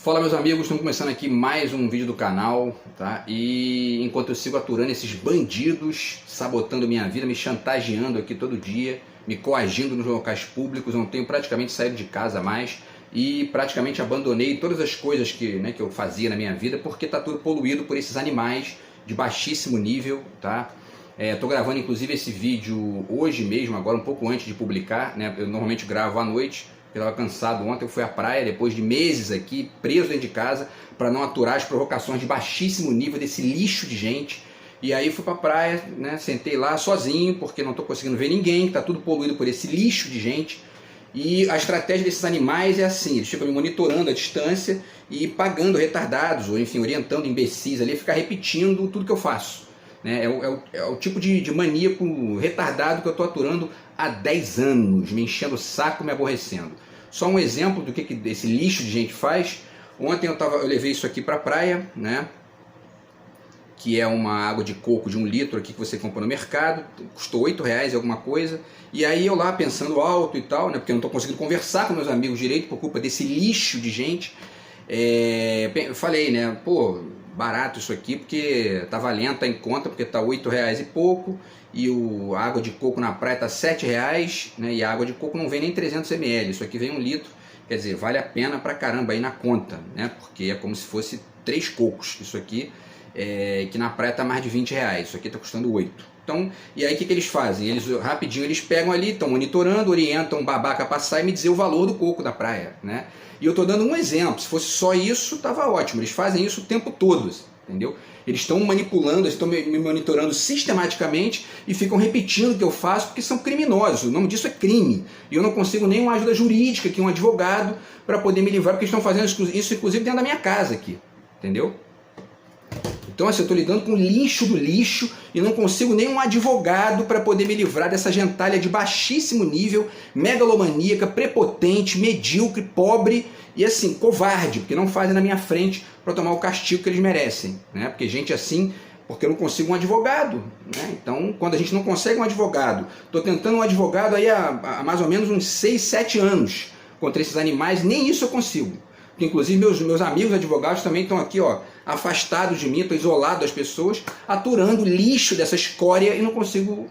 Fala, meus amigos, estamos começando aqui mais um vídeo do canal, tá? E enquanto eu sigo aturando esses bandidos, sabotando minha vida, me chantageando aqui todo dia, me coagindo nos locais públicos, eu não tenho praticamente saído de casa mais e praticamente abandonei todas as coisas que eu fazia na minha vida porque está tudo poluído por esses animais de baixíssimo nível, tá? Estou gravando inclusive esse vídeo hoje mesmo, agora um pouco antes de publicar, né? Eu normalmente gravo à noite. Eu estava cansado ontem, eu fui à praia depois de meses aqui, preso dentro de casa, para não aturar as provocações de baixíssimo nível desse lixo de gente. E aí fui para a praia, né, sentei lá sozinho, porque não estou conseguindo ver ninguém, está tudo poluído por esse lixo de gente. E a estratégia desses animais é assim, eles ficam me monitorando à distância e pagando retardados, ou enfim, orientando imbecis ali, ficar repetindo tudo que eu faço. É o tipo de maníaco retardado que eu estou aturando há 10 anos, me enchendo o saco, me aborrecendo. Só um exemplo do que esse lixo de gente faz. Ontem eu levei isso aqui para a praia, né? Que é uma água de coco de 1 litro aqui que você compra no mercado, custou R$8 e alguma coisa. E aí eu lá pensando alto e tal, né? Porque eu não estou conseguindo conversar com meus amigos direito por culpa desse lixo de gente. Eu falei, né? Pô, barato isso aqui porque tá valendo, tá em conta porque tá R$8 e pouco, e a água de coco na praia tá R$7, né? E a água de coco não vem nem 300 ml, isso aqui vem 1 litro, quer dizer, vale a pena pra caramba aí na conta, né? Porque é como se fosse 3 cocos, isso aqui, que na praia tá mais de R$20, isso aqui tá custando 8. Então, e aí o que eles fazem? Eles rapidinho eles pegam ali, estão monitorando, orientam o babaca a passar e me dizer o valor do coco da praia, né? E eu estou dando um exemplo, se fosse só isso, estava ótimo. Eles fazem isso o tempo todo, entendeu? Eles estão manipulando, eles estão me monitorando sistematicamente e ficam repetindo o que eu faço porque são criminosos. O nome disso é crime. E eu não consigo nenhuma ajuda jurídica, aqui um advogado, para poder me livrar, porque eles estão fazendo isso inclusive dentro da minha casa aqui, entendeu? Então assim, eu estou lidando com o lixo do lixo e não consigo nenhum advogado para poder me livrar dessa gentalha de baixíssimo nível, megalomaníaca, prepotente, medíocre, pobre e assim, covarde, porque não fazem na minha frente para tomar o castigo que eles merecem, né? Porque gente assim, porque eu não consigo um advogado, né? Então, quando a gente não consegue um advogado, estou tentando um advogado aí há mais ou menos uns 6, 7 anos contra esses animais, nem isso eu consigo. Inclusive meus amigos advogados também estão aqui, ó, afastados de mim, estou isolado das pessoas, aturando o lixo dessa escória e não consigo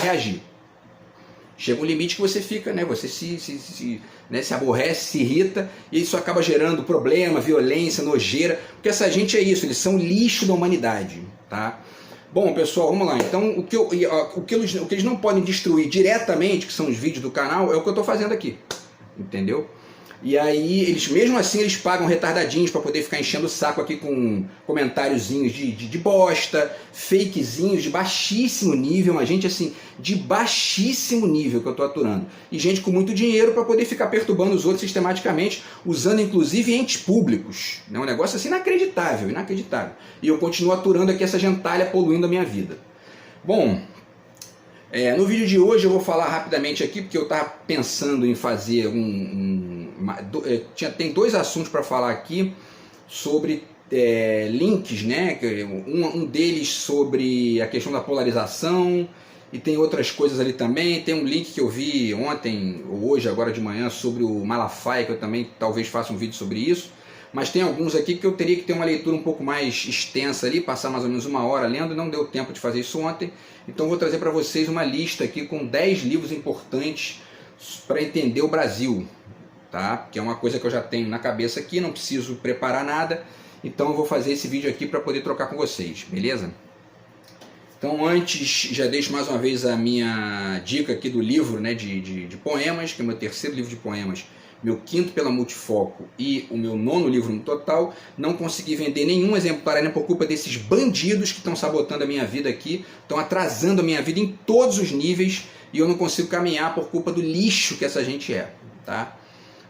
reagir. Chega um limite que você fica, né? Você se aborrece, se irrita, e isso acaba gerando problema, violência, nojeira, porque essa gente é isso, eles são lixo da humanidade, tá? Bom, pessoal, vamos lá. Então, o que eles não podem destruir diretamente, que são os vídeos do canal, é o que eu estou fazendo aqui, entendeu? E aí, eles mesmo assim, eles pagam retardadinhos para poder ficar enchendo o saco aqui com comentáriozinhos de bosta, fakezinhos de baixíssimo nível, uma gente assim, de baixíssimo nível que eu estou aturando. E gente com muito dinheiro para poder ficar perturbando os outros sistematicamente, usando inclusive entes públicos. É um negócio assim inacreditável, inacreditável. E eu continuo aturando aqui essa gentalha poluindo a minha vida. Bom, no vídeo de hoje eu vou falar rapidamente aqui, porque eu estava pensando em fazer tem 2 assuntos para falar aqui sobre links, né? Um deles sobre a questão da polarização, e tem outras coisas ali também. Tem um link que eu vi ontem ou hoje, agora de manhã, sobre o Malafaia, que eu também talvez faça um vídeo sobre isso. Mas tem alguns aqui que eu teria que ter uma leitura um pouco mais extensa ali, passar mais ou menos 1 hora lendo, não deu tempo de fazer isso ontem. Então vou trazer para vocês uma lista aqui com 10 livros importantes para entender o Brasil, tá? Que é uma coisa que eu já tenho na cabeça aqui, não preciso preparar nada. Então eu vou fazer esse vídeo aqui para poder trocar com vocês, beleza? Então antes, já deixo mais uma vez a minha dica aqui do livro, né, de poemas, que é o meu 3º livro de poemas, meu 5º pela Multifoco e o meu 9º livro no total. Não consegui vender nenhum exemplar ainda por culpa desses bandidos que estão sabotando a minha vida aqui, estão atrasando a minha vida em todos os níveis, e eu não consigo caminhar por culpa do lixo que essa gente é, tá?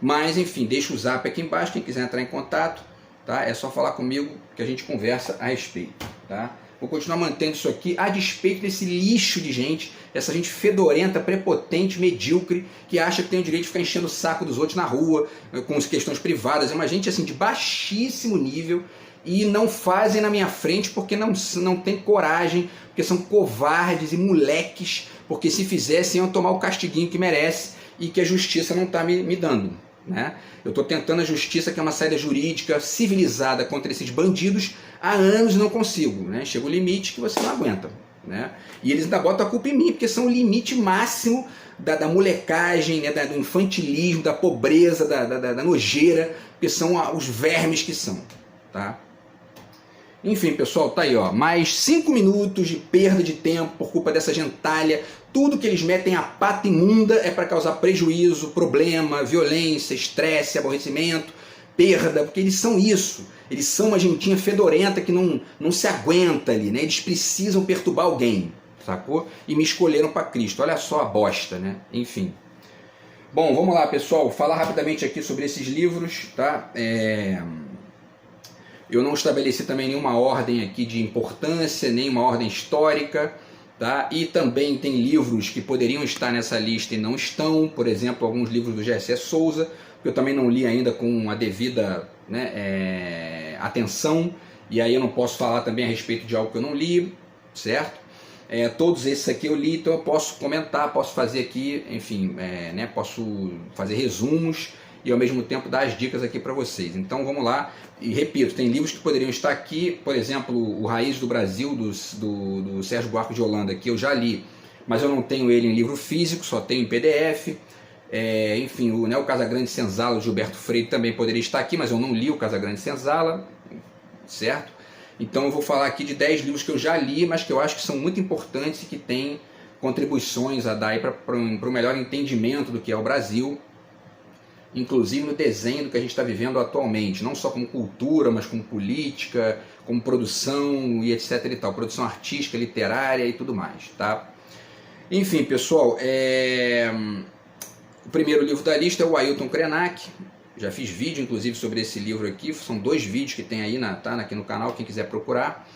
Mas enfim, deixa o zap aqui embaixo, quem quiser entrar em contato, tá? É só falar comigo que a gente conversa a respeito, tá? Vou continuar mantendo isso aqui a despeito desse lixo de gente, essa gente fedorenta, prepotente, medíocre, que acha que tem o direito de ficar enchendo o saco dos outros na rua, com as questões privadas. É uma gente assim de baixíssimo nível e não fazem na minha frente porque não tem coragem, porque são covardes e moleques, porque se fizessem iam tomar o castiguinho que merece e que a justiça não está me dando. né? Eu estou tentando a justiça, que é uma saída jurídica civilizada contra esses bandidos, há anos e não consigo, né? Chega o limite que você não aguenta, né? E eles ainda botam a culpa em mim, porque são o limite máximo da molecagem, né? Do infantilismo, da pobreza, da nojeira, porque são os vermes que são, tá? Enfim, pessoal, tá aí, ó, mais 5 minutos de perda de tempo por culpa dessa gentalha. Tudo que eles metem a pata imunda é para causar prejuízo, problema, violência, estresse, aborrecimento, perda, porque eles são isso. Eles são uma gentinha fedorenta que não se aguenta ali, né? Eles precisam perturbar alguém, sacou? E me escolheram para Cristo. Olha só a bosta, né? Enfim. Bom, vamos lá, pessoal. Falar rapidamente aqui sobre esses livros, tá? Eu não estabeleci também nenhuma ordem aqui de importância, nenhuma ordem histórica, tá? E também tem livros que poderiam estar nessa lista e não estão, por exemplo, alguns livros do G.C. Souza, que eu também não li ainda com a devida, né, atenção, e aí eu não posso falar também a respeito de algo que eu não li, certo? Todos esses aqui eu li, então eu posso comentar, posso fazer aqui, enfim, né, posso fazer resumos e ao mesmo tempo dar as dicas aqui para vocês. Então vamos lá, e repito, tem livros que poderiam estar aqui, por exemplo, o Raiz do Brasil, do Sérgio Buarque de Holanda, que eu já li, mas eu não tenho ele em livro físico, só tenho em PDF. Enfim, o Casagrande Senzala, o Gilberto Freire também poderia estar aqui, mas eu não li o Casagrande Senzala, certo? Então eu vou falar aqui de 10 livros que eu já li, mas que eu acho que são muito importantes e que têm contribuições a dar para um melhor entendimento do que é o Brasil, inclusive no desenho do que a gente está vivendo atualmente, não só como cultura, mas como política, como produção e etc e tal, produção artística, literária e tudo mais, tá? Enfim, pessoal, o primeiro livro da lista é o Ailton Krenak. Já fiz vídeo, inclusive, sobre esse livro aqui. São 2 vídeos que tem aí, tá, aqui no canal, quem quiser procurar.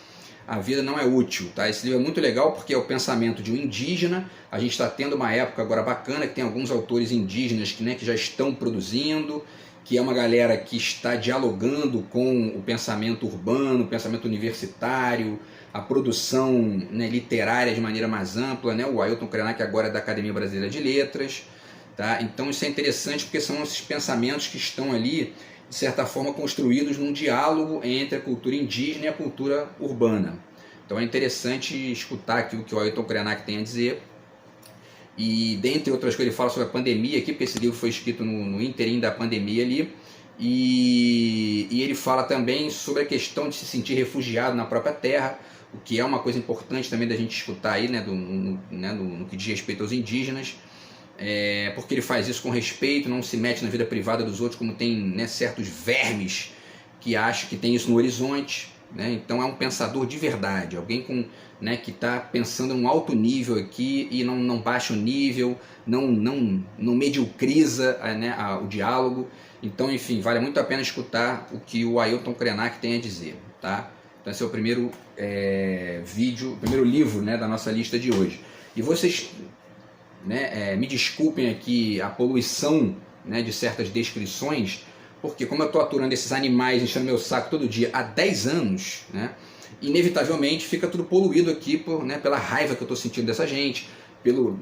A vida não é útil, tá? Esse livro é muito legal porque é o pensamento de um indígena. A gente está tendo uma época agora bacana que tem alguns autores indígenas que já estão produzindo, que é uma galera que está dialogando com o pensamento urbano, o pensamento universitário, a produção, né, literária de maneira mais ampla, né? O Ailton Krenak agora é da Academia Brasileira de Letras. Tá? Então isso é interessante porque são esses pensamentos que estão ali, de certa forma, construídos num diálogo entre a cultura indígena e a cultura urbana. Então é interessante escutar aqui o que o Ailton Krenak tem a dizer. E dentre outras coisas ele fala sobre a pandemia aqui, porque esse livro foi escrito no interim da pandemia ali. E ele fala também sobre a questão de se sentir refugiado na própria terra, o que é uma coisa importante também da gente escutar aí, né, no que diz respeito aos indígenas. Porque ele faz isso com respeito, não se mete na vida privada dos outros, como tem, né, certos vermes que acham que tem isso no horizonte, né? Então é um pensador de verdade, alguém né, que está pensando num alto nível aqui e não baixa o nível, não mediocriza, né, o diálogo. Então, enfim, vale muito a pena escutar o que o Ailton Krenak tem a dizer, tá? Então esse é o primeiro vídeo, o primeiro livro, né, da nossa lista de hoje. E vocês, né, me desculpem aqui a poluição, né, de certas descrições, porque como eu estou aturando esses animais enchendo meu saco todo dia há 10 anos, né, inevitavelmente fica tudo poluído aqui pela raiva que eu estou sentindo dessa gente, pelo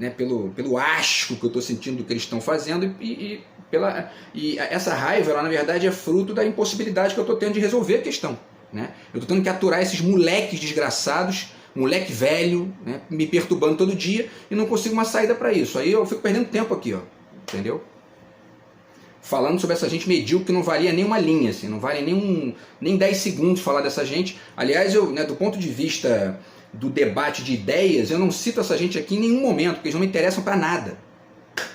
asco que eu estou sentindo do que eles estão fazendo e essa raiva, ela, na verdade, é fruto da impossibilidade que eu estou tendo de resolver a questão, né? Eu estou tendo que aturar esses moleques desgraçados, moleque velho, né, me perturbando todo dia e não consigo uma saída para isso. Aí eu fico perdendo tempo aqui, ó, entendeu? Falando sobre essa gente medíocre que não valia nem uma linha, assim, não vale nem 10 segundos falar dessa gente. Aliás, né, do ponto de vista do debate de ideias, eu não cito essa gente aqui em nenhum momento, porque eles não me interessam para nada,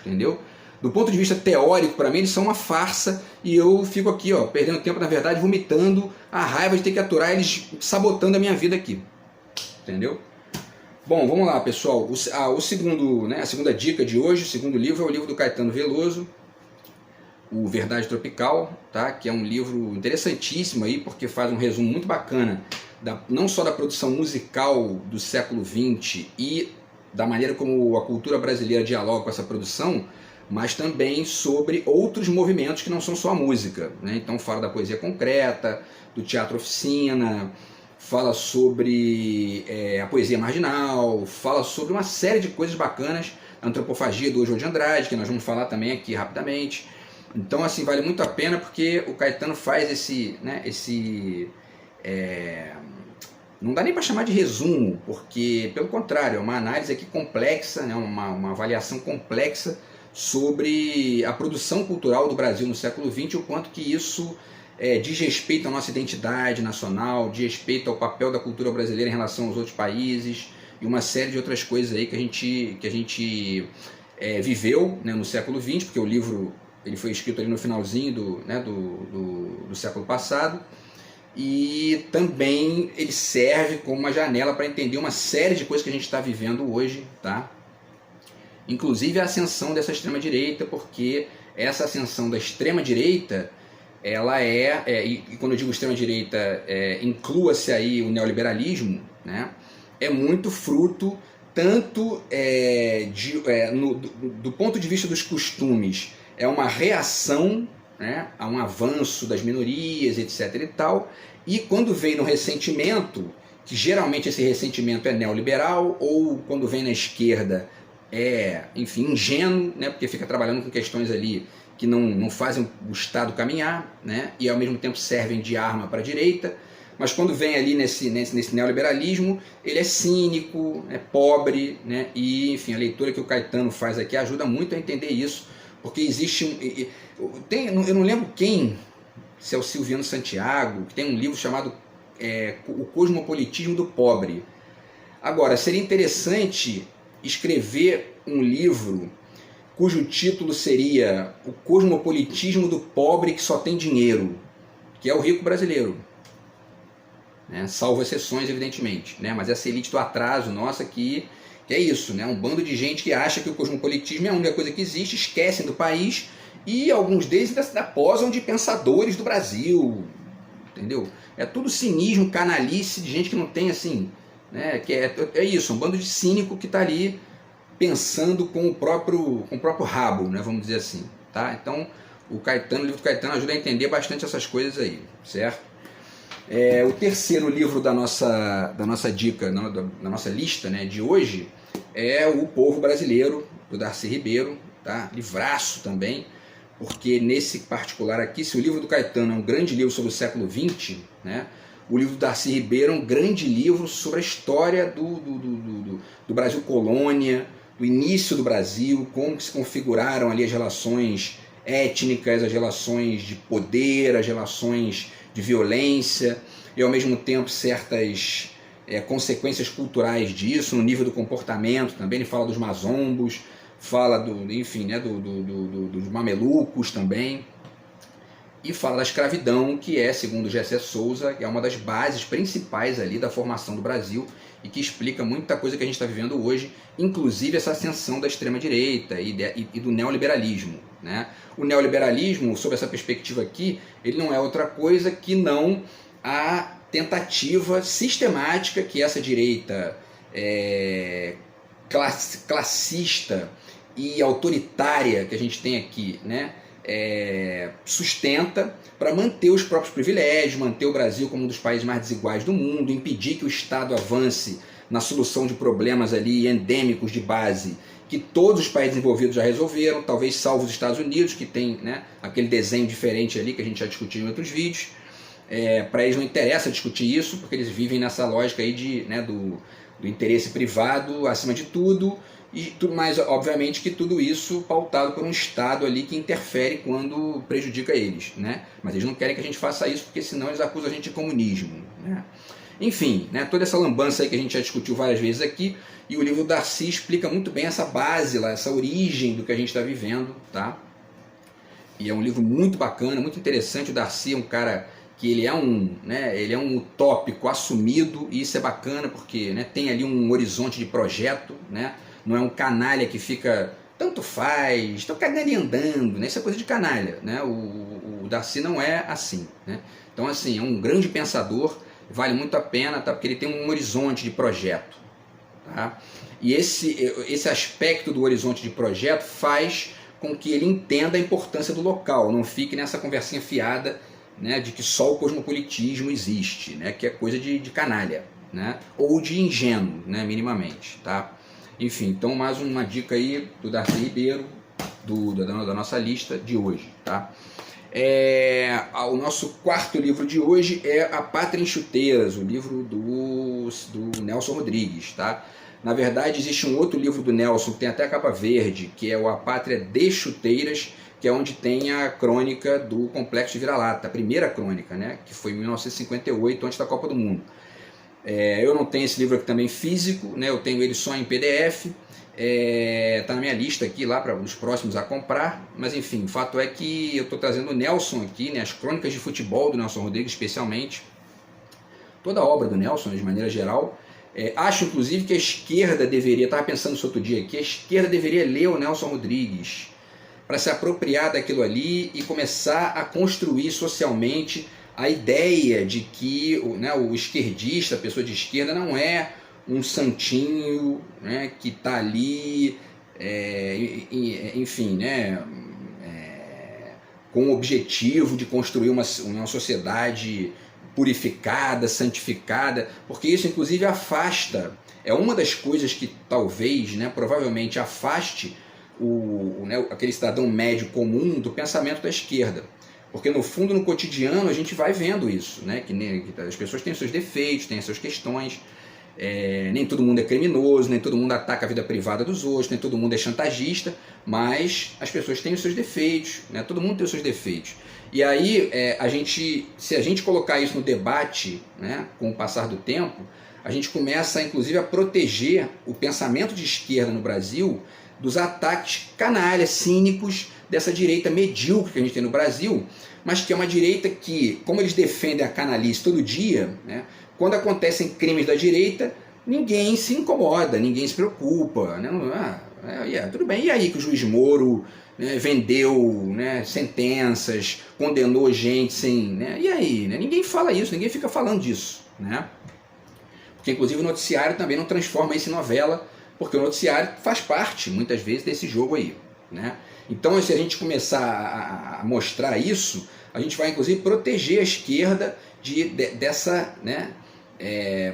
entendeu? Do ponto de vista teórico, para mim, eles são uma farsa e eu fico aqui, ó, perdendo tempo, na verdade, vomitando a raiva de ter que aturar eles, sabotando a minha vida aqui. Entendeu? Bom, vamos lá, pessoal. A segunda dica de hoje, o segundo livro, é o livro do Caetano Veloso, o Verdade Tropical, tá? Que é um livro interessantíssimo aí, porque faz um resumo muito bacana, não só da produção musical do século XX e da maneira como a cultura brasileira dialoga com essa produção, mas também sobre outros movimentos que não são só a música, né? Então fala da poesia concreta, do teatro oficina, fala sobre a poesia marginal, fala sobre uma série de coisas bacanas, a antropofagia do Oswald de Andrade, que nós vamos falar também aqui rapidamente. Então, assim, vale muito a pena porque o Caetano faz não dá nem para chamar de resumo, porque, pelo contrário, é uma análise aqui complexa, né, uma avaliação complexa sobre a produção cultural do Brasil no século XX, o quanto que isso diz respeito à nossa identidade nacional, diz respeito ao papel da cultura brasileira em relação aos outros países e uma série de outras coisas aí que a gente viveu, né, no século XX, porque o livro ele foi escrito ali no finalzinho do século passado, e também ele serve como uma janela para entender uma série de coisas que a gente está vivendo hoje, tá? Inclusive a ascensão dessa extrema-direita, porque essa ascensão da extrema-direita, ela e quando eu digo extrema-direita, inclua-se aí o neoliberalismo, né? É muito fruto tanto do ponto de vista dos costumes, é uma reação, né, a um avanço das minorias, etc. e tal, e quando vem no ressentimento, que geralmente esse ressentimento é neoliberal, ou quando vem na esquerda enfim, ingênuo, né, porque fica trabalhando com questões ali que não fazem o Estado caminhar, né, e ao mesmo tempo servem de arma para a direita, mas quando vem ali nesse neoliberalismo, ele é cínico, é pobre, né, e enfim, a leitura que o Caetano faz aqui ajuda muito a entender isso, porque existe eu não lembro quem, se é o Silviano Santiago, que tem um livro chamado O Cosmopolitismo do Pobre. Agora, seria interessante escrever um livro cujo título seria O Cosmopolitismo do Pobre que só tem dinheiro, que é o rico brasileiro, né? Salvo exceções, evidentemente, né? Mas essa elite do atraso nossa que é isso, né? Um bando de gente que acha que o cosmopolitismo é a única coisa que existe, esquecem do país, e alguns deles ainda posam de pensadores do Brasil, entendeu? É tudo cinismo, canalice de gente que não tem, assim, né? Que é isso, um bando de cínico que está ali pensando com o próprio rabo, né? Vamos dizer assim, tá? Então, o livro do Caetano ajuda a entender bastante essas coisas aí, certo? O terceiro livro da nossa dica, da nossa lista, né, de hoje, é O Povo Brasileiro, do Darcy Ribeiro, tá? Livraço também, porque nesse particular aqui, se o livro do Caetano é um grande livro sobre o século XX, né, o livro do Darcy Ribeiro é um grande livro sobre a história do Brasil colônia, do início do Brasil, como que se configuraram ali as relações étnicas, as relações de poder, as relações de violência e ao mesmo tempo certas consequências culturais disso, no nível do comportamento também. Ele fala dos mazombos, fala dos mamelucos também, e fala da escravidão, que segundo Gessé Souza, é uma das bases principais ali da formação do Brasil e que explica muita coisa que a gente está vivendo hoje, inclusive essa ascensão da extrema-direita e do neoliberalismo, né? O neoliberalismo, sob essa perspectiva aqui, ele não é outra coisa que não a tentativa sistemática que essa direita classista e autoritária que a gente tem aqui, né, sustenta para manter os próprios privilégios, manter o Brasil como um dos países mais desiguais do mundo, impedir que o Estado avance na solução de problemas ali endêmicos de base que todos os países envolvidos já resolveram, talvez salvo os Estados Unidos, que tem, né, aquele desenho diferente ali que a gente já discutiu em outros vídeos. Para eles não interessa discutir isso, porque eles vivem nessa lógica aí do interesse privado acima de tudo, mas obviamente que tudo isso pautado por um Estado ali que interfere quando prejudica eles, né? Mas eles não querem que a gente faça isso, porque senão eles acusam a gente de comunismo, né? Enfim, né, toda essa lambança aí que a gente já discutiu várias vezes aqui, e o livro do Darcy explica muito bem essa base lá, essa origem do que a gente está vivendo, tá? E é um livro muito bacana, muito interessante. O Darcy é um cara que ele é um utópico assumido, e isso é bacana porque, né, tem ali um horizonte de projeto, né? Não é um canalha que fica, tanto faz, estou canalha andando, né? Isso é coisa de canalha, né? O Darcy não é assim, né? Então, assim, é um grande pensador, vale muito a pena, tá? Porque ele tem um horizonte de projeto, tá? E esse aspecto do horizonte de projeto faz com que ele entenda a importância do local, não fique nessa conversinha fiada, né, de que só o cosmopolitismo existe, né, que é coisa de canalha, né, ou de ingênuo, né, minimamente, tá? Enfim, então mais uma dica aí do Darcy Ribeiro, da nossa lista de hoje, tá? O nosso quarto livro de hoje é A Pátria em Chuteiras, o livro do Nelson Rodrigues, tá? Na verdade, existe um outro livro do Nelson, que tem até a capa verde, que é o A Pátria de Chuteiras, que é onde tem a crônica do Complexo de Vira-Lata, a primeira crônica, né? Que foi em 1958, antes da Copa do Mundo. Eu não tenho esse livro aqui também físico, né? Eu tenho ele só em PDF. Está na minha lista aqui lá para os próximos a comprar, mas enfim, o fato é que eu estou trazendo o Nelson aqui, né, as crônicas de futebol do Nelson Rodrigues especialmente, toda a obra do Nelson de maneira geral. Acho inclusive que a esquerda deveria, estava pensando isso outro dia aqui, a esquerda deveria ler o Nelson Rodrigues para se apropriar daquilo ali e começar a construir socialmente a ideia de que o esquerdista, a pessoa de esquerda, não é um santinho, né, que está ali, enfim, né, com o objetivo de construir uma sociedade purificada, santificada, porque isso inclusive afasta, é uma das coisas que talvez, né, provavelmente afaste aquele cidadão médio comum do pensamento da esquerda. Porque no fundo, no cotidiano, a gente vai vendo isso, né, que as pessoas têm seus defeitos, têm as suas questões. Nem todo mundo é criminoso, nem todo mundo ataca a vida privada dos outros, nem todo mundo é chantagista, mas as pessoas têm os seus defeitos, né? Todo mundo tem os seus defeitos. E aí, se a gente colocar isso no debate, né, com o passar do tempo, a gente começa, inclusive, a proteger o pensamento de esquerda no Brasil dos ataques canalhas, cínicos, dessa direita medíocre que a gente tem no Brasil, mas que é uma direita que, como eles defendem a canalice todo dia, né, quando acontecem crimes da direita, ninguém se incomoda, ninguém se preocupa. Né? Tudo bem, e aí que o juiz Moro, né, vendeu, né, sentenças, condenou gente sem... Né? E aí? Né? Ninguém fala isso, ninguém fica falando disso. Né? Porque inclusive o noticiário também não transforma isso em novela, porque o noticiário faz parte, muitas vezes, desse jogo aí. Né? Então, se a gente começar a mostrar isso, a gente vai inclusive proteger a esquerda dessa... Né,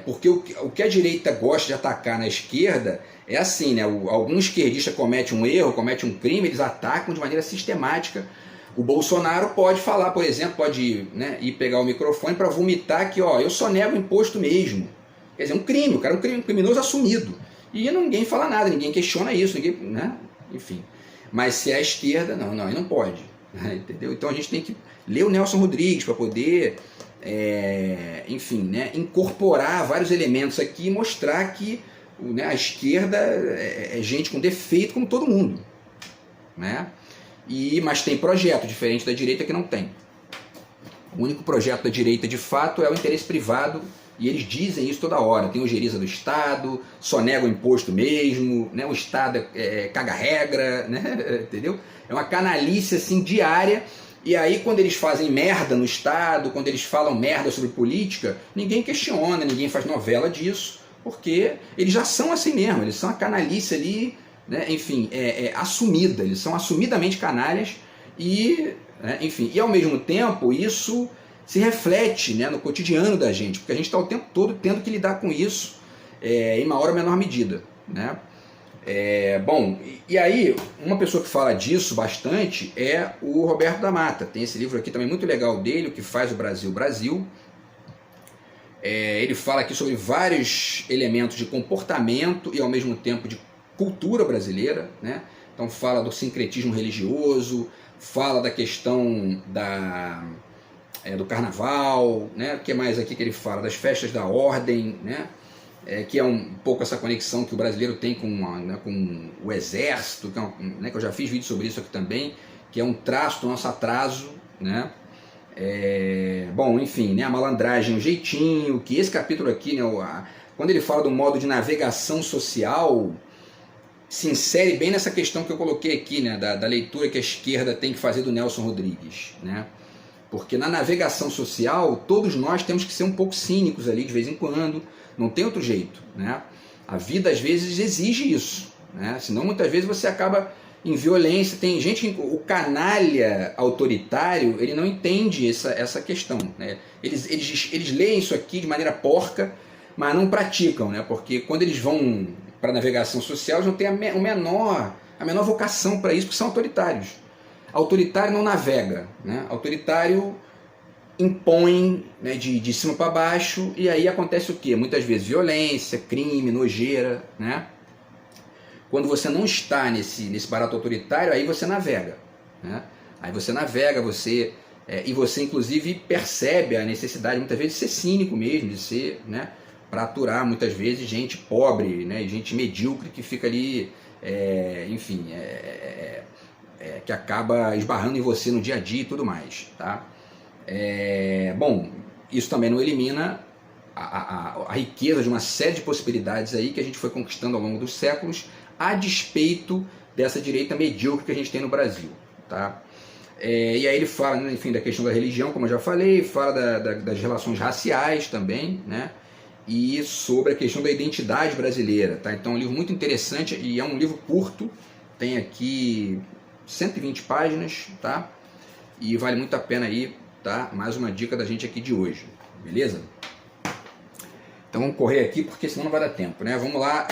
porque o que a direita gosta de atacar na esquerda é assim, né? Algum esquerdista comete um erro, comete um crime, eles atacam de maneira sistemática. O Bolsonaro pode falar, por exemplo, pode, né, ir pegar o microfone para vomitar que eu só nego imposto mesmo. Quer dizer, um crime, o cara é um criminoso assumido. E ninguém fala nada, ninguém questiona isso, ninguém, né? Enfim. Mas se é a esquerda, não, aí não pode. Entendeu? Então a gente tem que ler o Nelson Rodrigues para poder... enfim, né, incorporar vários elementos aqui e mostrar que, né, a esquerda é gente com defeito como todo mundo, né? Mas tem projeto diferente da direita que não tem. O único projeto da direita de fato é o interesse privado, e eles dizem isso toda hora. Tem ojeriza do Estado, só nega o imposto mesmo, né? O Estado caga regra, né? Entendeu? É uma canalice assim diária. E aí quando eles fazem merda no Estado, quando eles falam merda sobre política, ninguém questiona, ninguém faz novela disso, porque eles já são assim mesmo, eles são a canalice ali, né, enfim, assumida, eles são assumidamente canalhas e, né, enfim, e ao mesmo tempo isso se reflete, né, no cotidiano da gente, porque a gente está o tempo todo tendo que lidar com isso em maior ou menor medida, né? Bom, e aí uma pessoa que fala disso bastante é o Roberto da Mata. Tem esse livro aqui também muito legal dele, O que faz o Brasil Brasil. Ele fala aqui sobre vários elementos de comportamento e ao mesmo tempo de cultura brasileira, né? Então fala do sincretismo religioso, fala da questão do carnaval, né? O que mais aqui que ele fala? Das festas da ordem, né? Que é um pouco essa conexão que o brasileiro tem com o exército, que eu já fiz vídeo sobre isso aqui também, que é um traço do nosso atraso, né? Bom, enfim, né? A malandragem, o jeitinho, que esse capítulo aqui, né, quando ele fala do modo de navegação social, se insere bem nessa questão que eu coloquei aqui, né, da leitura que a esquerda tem que fazer do Nelson Rodrigues, né? Porque na navegação social, todos nós temos que ser um pouco cínicos ali de vez em quando, não tem outro jeito, né? A vida às vezes exige isso, né? Senão muitas vezes você acaba em violência. Tem gente, o canalha autoritário, ele não entende essa questão, né? Eles leem isso aqui de maneira porca, mas não praticam, né? Porque quando eles vão para a navegação social, eles não têm o menor a menor vocação para isso, porque são autoritários. Autoritário não navega, né? Autoritário impõe, né, de cima para baixo, e aí acontece o quê? Muitas vezes violência, crime, nojeira, né? Quando você não está nesse barato autoritário, aí você navega, né? Aí você navega, e você inclusive percebe a necessidade muitas vezes de ser cínico mesmo, de ser, né, para aturar muitas vezes gente pobre, né, gente medíocre que fica ali, enfim, que acaba esbarrando em você no dia a dia e tudo mais, tá? Bom, isso também não elimina a riqueza de uma série de possibilidades aí que a gente foi conquistando ao longo dos séculos, a despeito dessa direita medíocre que a gente tem no Brasil, tá? E aí ele fala, né, enfim, da questão da religião, como eu já falei, fala das relações raciais também, né? E sobre a questão da identidade brasileira, tá? Então é um livro muito interessante e é um livro curto, tem aqui 120 páginas, tá? E vale muito a pena aí, tá? Mais uma dica da gente aqui de hoje, beleza? Então vamos correr aqui porque senão não vai dar tempo, né? Vamos lá,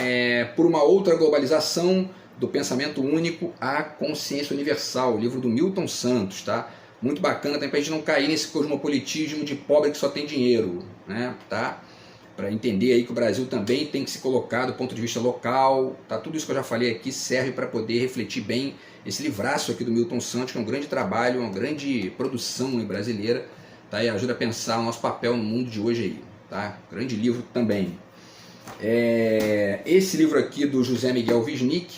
Por uma outra globalização do pensamento único à consciência universal, o livro do Milton Santos, tá? Muito bacana também para a gente não cair nesse cosmopolitismo de pobre que só tem dinheiro, né? Tá? Para entender aí que o Brasil também tem que se colocar do ponto de vista local, tá? Tudo isso que eu já falei aqui serve para poder refletir bem esse livraço aqui do Milton Santos, que é um grande trabalho, uma grande produção brasileira, tá? E ajuda a pensar o nosso papel no mundo de hoje aí, tá? Grande livro também. Esse livro aqui do José Miguel Wisnik,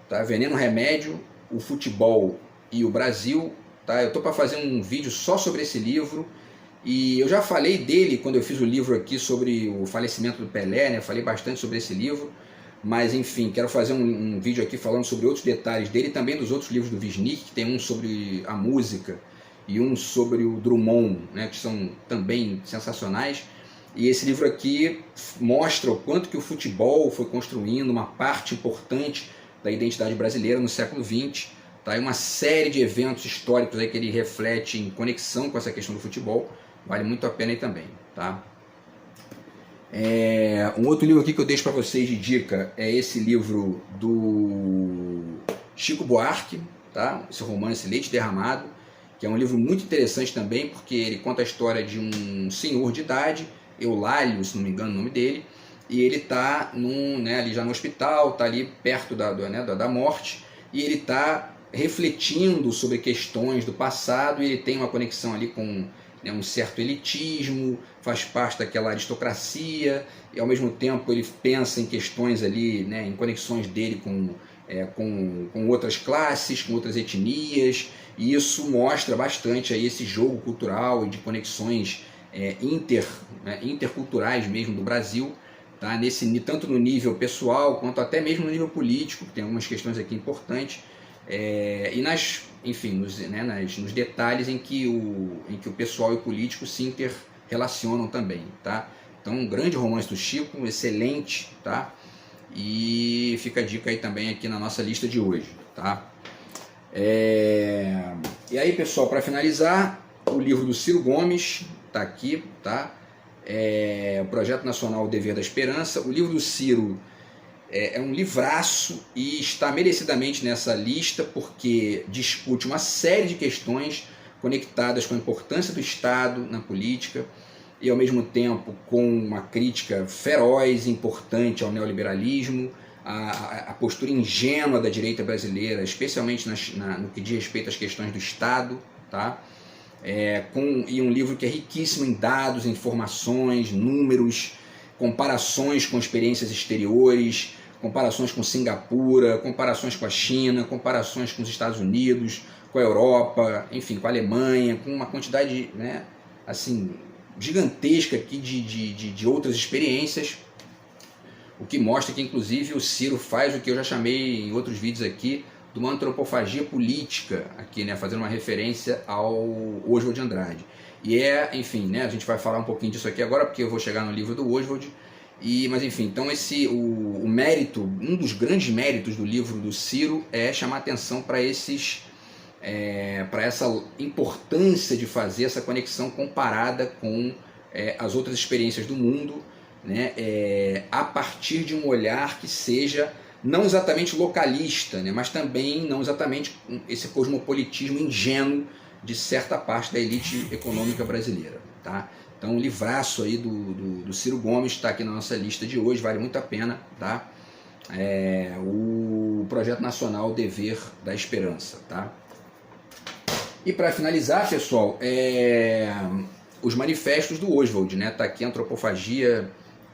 tá? Veneno Remédio, o Futebol e o Brasil, tá? Eu tô para fazer um vídeo só sobre esse livro. E eu já falei dele quando eu fiz o livro aqui sobre o falecimento do Pelé, né? Falei bastante sobre esse livro, mas enfim, quero fazer um vídeo aqui falando sobre outros detalhes dele e também dos outros livros do Wisnik, que tem um sobre a música e um sobre o Drummond, né? Que são também sensacionais. E esse livro aqui mostra o quanto que o futebol foi construindo uma parte importante da identidade brasileira no século XX, tá? E uma série de eventos históricos aí que ele reflete em conexão com essa questão do futebol. Vale muito a pena aí também, tá? Um outro livro aqui que eu deixo para vocês de dica é esse livro do Chico Buarque, tá? Esse romance Leite Derramado, que é um livro muito interessante também, porque ele conta a história de um senhor de idade, Eulálio, se não me engano o nome dele, e ele está ali já no hospital, está ali perto da morte, e ele está refletindo sobre questões do passado, e ele tem uma conexão ali com um certo elitismo, faz parte daquela aristocracia, e ao mesmo tempo ele pensa em questões ali, né, em conexões dele com outras classes, com outras etnias, e isso mostra bastante aí esse jogo cultural e de conexões interculturais mesmo do Brasil, tá? Tanto no nível pessoal quanto até mesmo no nível político, que tem algumas questões aqui importantes, e nos detalhes em que o pessoal e o político se interrelacionam também, tá? Então, um grande romance do Chico, excelente, tá? E fica a dica aí também aqui na nossa lista de hoje, tá? E aí, pessoal, para finalizar, o livro do Ciro Gomes tá aqui, tá? O Projeto Nacional O Dever da Esperança. O livro do Ciro é um livraço e está merecidamente nessa lista porque discute uma série de questões conectadas com a importância do Estado na política e ao mesmo tempo com uma crítica feroz e importante ao neoliberalismo, a postura ingênua da direita brasileira, especialmente no que diz respeito às questões do Estado, tá? E um livro que é riquíssimo em dados, informações, números, comparações com experiências exteriores, comparações com Singapura, comparações com a China, comparações com os Estados Unidos, com a Europa, enfim, com a Alemanha, com uma quantidade, né, assim, gigantesca aqui de outras experiências, o que mostra que inclusive o Ciro faz o que eu já chamei em outros vídeos aqui, de uma antropofagia política, aqui, né, fazendo uma referência ao Oswald de Andrade. E enfim, né, a gente vai falar um pouquinho disso aqui agora, porque eu vou chegar no livro do Oswald. Mas enfim, então o mérito, um dos grandes méritos do livro do Ciro é chamar atenção para essa importância de fazer essa conexão comparada com as outras experiências do mundo, né, a partir de um olhar que seja não exatamente localista, né, mas também não exatamente esse cosmopolitismo ingênuo de certa parte da elite econômica brasileira. Tá? Então, um livraço aí do Ciro Gomes está aqui na nossa lista de hoje, vale muito a pena. Tá? O Projeto Nacional Dever da Esperança. Tá? E para finalizar, pessoal, os manifestos do Oswald, né? Tá aqui Antropofagia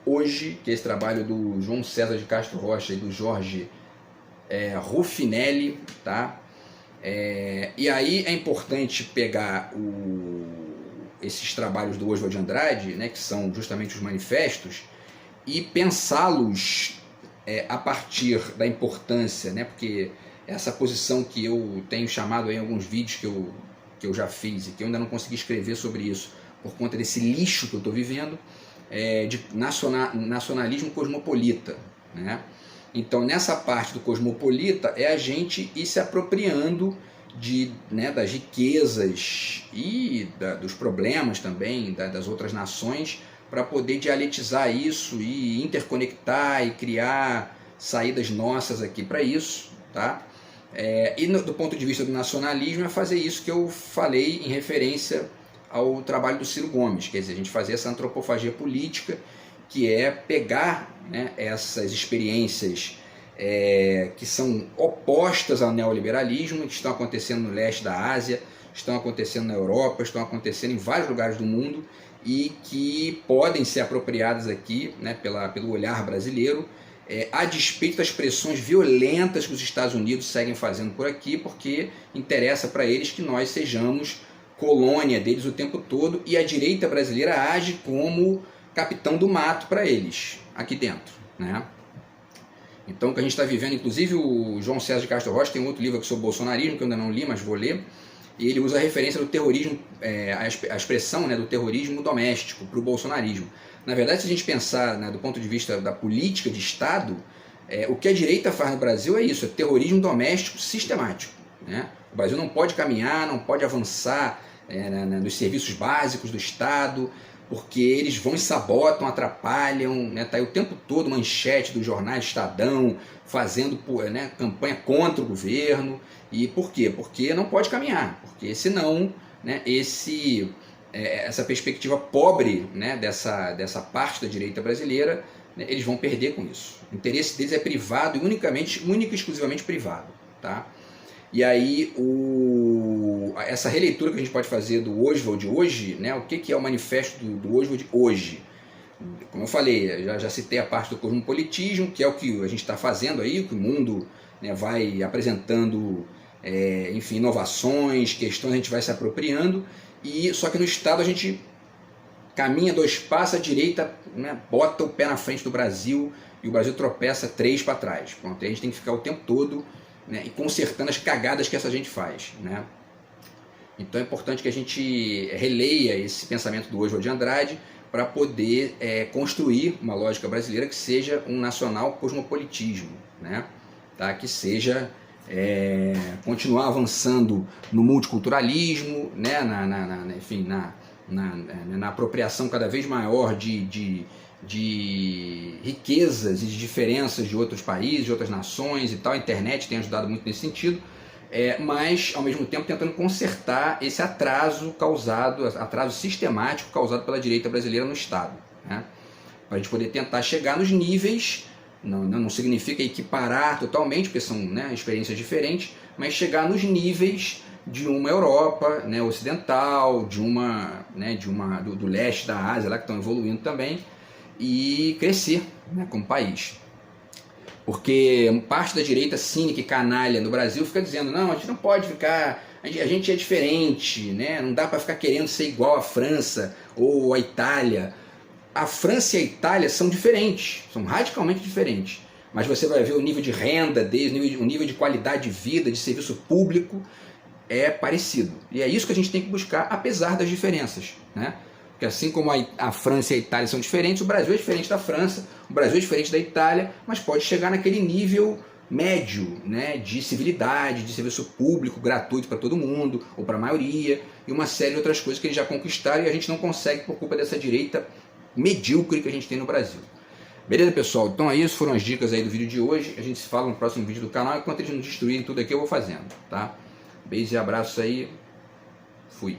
Hoje, que é esse trabalho do João César de Castro Rocha e do Jorge Ruffinelli, tá? E aí é importante pegar esses trabalhos do Oswald de Andrade, né, que são justamente os manifestos, e pensá-los a partir da importância, né, porque essa posição que eu tenho chamado aí em alguns vídeos que eu já fiz e que eu ainda não consegui escrever sobre isso por conta desse lixo que eu estou vivendo, de nacionalismo cosmopolita, né? Então, nessa parte do cosmopolita é a gente ir se apropriando das riquezas e dos problemas também das outras nações para poder dialetizar isso e interconectar e criar saídas nossas aqui para isso, tá? E do ponto de vista do nacionalismo é fazer isso que eu falei em referência ao trabalho do Ciro Gomes, quer dizer, a gente fazer essa antropofagia política, que é pegar, né, essas experiências que são opostas ao neoliberalismo, que estão acontecendo no leste da Ásia, estão acontecendo na Europa, estão acontecendo em vários lugares do mundo e que podem ser apropriadas aqui, né, pelo olhar brasileiro, a despeito das pressões violentas que os Estados Unidos seguem fazendo por aqui, porque interessa para eles que nós sejamos colônia deles o tempo todo e a direita brasileira age como capitão do mato para eles, aqui dentro, né? Então, o que a gente está vivendo, inclusive o João César de Castro Rocha tem um outro livro aqui sobre bolsonarismo, que eu ainda não li, mas vou ler, e ele usa a referência do terrorismo, a expressão, né, do terrorismo doméstico para o bolsonarismo. Na verdade, se a gente pensar, né, do ponto de vista da política de Estado, o que a direita faz no Brasil é isso, é terrorismo doméstico sistemático, né? O Brasil não pode caminhar, não pode avançar nos serviços básicos do Estado, porque eles vão e sabotam, atrapalham, né? Tá aí o tempo todo manchete dos jornais Estadão fazendo, né, campanha contra o governo. E por quê? Porque não pode caminhar, porque senão, né, essa perspectiva pobre, né, dessa parte da direita brasileira, né, eles vão perder com isso. O interesse deles é privado e única e exclusivamente privado. Tá? E aí, essa releitura que a gente pode fazer do Oswald hoje, né, o que é o manifesto do Oswald hoje? Como eu falei, já citei a parte do cosmopolitismo, que é o que a gente está fazendo aí, que o mundo, né, vai apresentando, enfim, inovações, questões, a gente vai se apropriando, só que no Estado a gente caminha 2 passos à direita, né, bota o pé na frente do Brasil e o Brasil tropeça 3 para trás. Pronto, aí a gente tem que ficar o tempo todo, né, e consertando as cagadas que essa gente faz, né? Então é importante que a gente releia esse pensamento do Oswald de Andrade para poder construir uma lógica brasileira que seja um nacional cosmopolitismo, né? Tá? Que seja continuar avançando no multiculturalismo, né? Enfim, na apropriação cada vez maior de riquezas e de diferenças de outros países, de outras nações e tal. A internet tem ajudado muito nesse sentido, mas ao mesmo tempo tentando consertar esse atraso sistemático causado pela direita brasileira no Estado, né? Para a gente poder tentar chegar nos níveis, não significa equiparar totalmente, porque são, né, experiências diferentes, mas chegar nos níveis de uma Europa, né, ocidental, do leste da Ásia, lá que estão evoluindo também, e crescer, né, como país. Porque parte da direita cínica e canalha no Brasil fica dizendo, não, a gente não pode ficar, a gente é diferente, né, não dá para ficar querendo ser igual à França ou à Itália. A França e a Itália são diferentes, são radicalmente diferentes, mas você vai ver o nível de renda deles, o nível de qualidade de vida, de serviço público, é parecido. E é isso que a gente tem que buscar, apesar das diferenças, né? Porque assim como a França e a Itália são diferentes, o Brasil é diferente da França, o Brasil é diferente da Itália, mas pode chegar naquele nível médio, né, de civilidade, de serviço público gratuito para todo mundo, ou para a maioria, e uma série de outras coisas que eles já conquistaram e a gente não consegue por culpa dessa direita medíocre que a gente tem no Brasil. Beleza, pessoal? Então é isso, foram as dicas aí do vídeo de hoje. A gente se fala no próximo vídeo do canal. Enquanto eles não destruírem tudo aqui, eu vou fazendo, tá? Beijo e abraço aí. Fui.